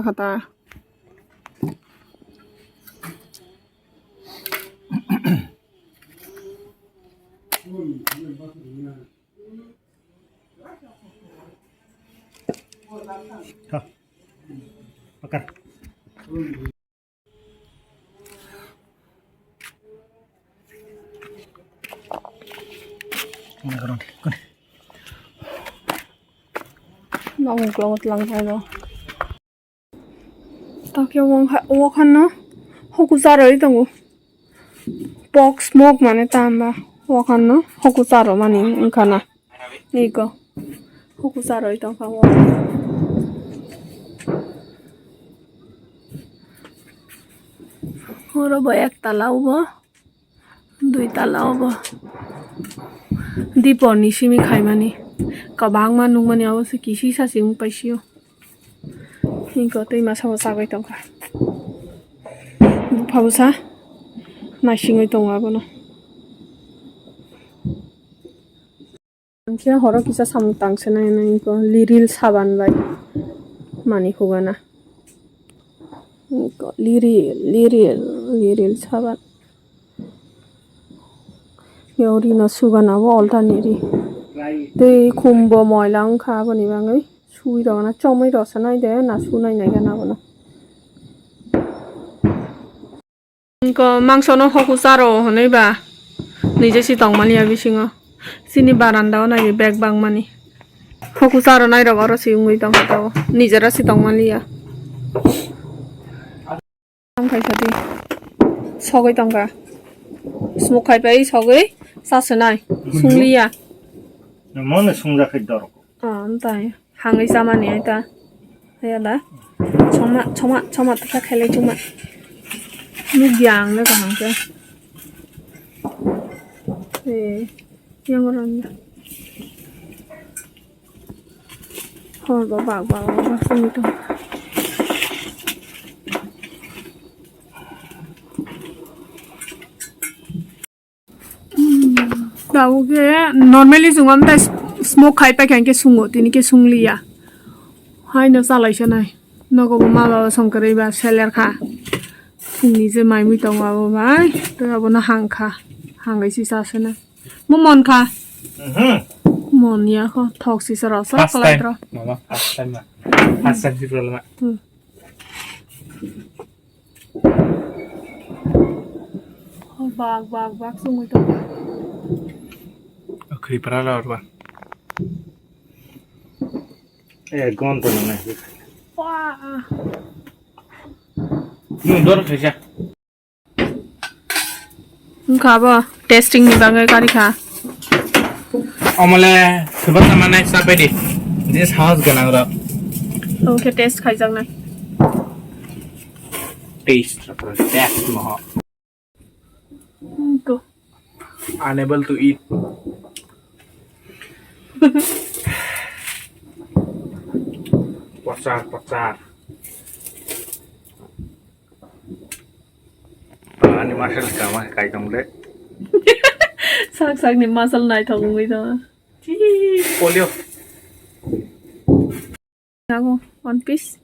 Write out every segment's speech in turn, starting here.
khata makan. Nó không có một lần hay đâu tao kêu uống khăn nó không có ra rồi đâu box smoke mà này tam ba uống khăn nó không có ra rồi mà này khăn à này cơ không có ra rồi tao không uống ওরা বই একতলা হবো দুইতলা হবো দীপর নিশিমি খাই মানে কবাং মানু মানে অবশ্য কিসি সাসি পাইছিও ইনকো তুই মাছা সাবাই দंखा ভাবছা নাইসিङै दङ आबोनो आंखिया हर किसा सामु तांसना इनको लिरिल साबान बाय मानि खुगाना इनको लिरिल साबान यौरिनो सुगानाबो अल्टानिरि दै खुम्बो मयला ओंखा बनि बाङै सुइ दगना चमै रसा नायदे ना सुनाय नायगोन आबोनो इनको मांसनो हकु सारो हनैबा निजे सि तंमालिया बिसिङो सिनि बारान्दाव नाय बेग बां मानि हकु सारो नाय रग रसि उङै दं हताव निजेरा सि तंमालिया आं खायसादि सगै दंगा स्मोक खायबाय सगै सासनाय सुंलिया Mana sungjakai dorok. अन्ताय हाङै जामानि आइता हैयाला छमा तका खाइलाय चुमा मुग्यां ले का हांके ए यांगरन हर बाबा सुमितो दाउगे नर्मली जुंगाम ता स्मोक खाइ पाइ खांके सुङो तिनिके सुंलिया हायनो चालायसो नाय नगो माबा संकरैबा सेलेर खा फुंनि जे माइमि दंबाबो बाय तयाबोनो हांखा हांगैसि सासोना मन खा मनिया ख थक्सि सरस कलाइत्र Mama, asal di dalam. बाग सुङै दं Oke, pernah lah orang. Gonto namanya. Wah. Dorok saja. Khaba testing ni bangai kari kha. Omole sebab sama naik sampai di. This house ganang rak. Okay, test khai jang nai. Taste test moh. To. Unable to eat. Pasar. Ini masal sama kayak dong deh. Sak ni masal nai thong ngui to. Polio. Nago one piece.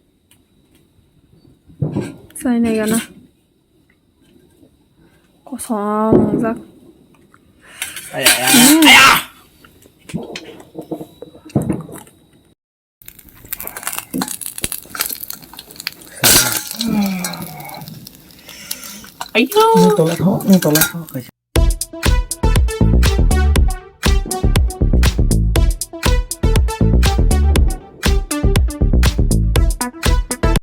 Sai này gana. Kosong sak. Ayah. Ayo. Ini tolak ho.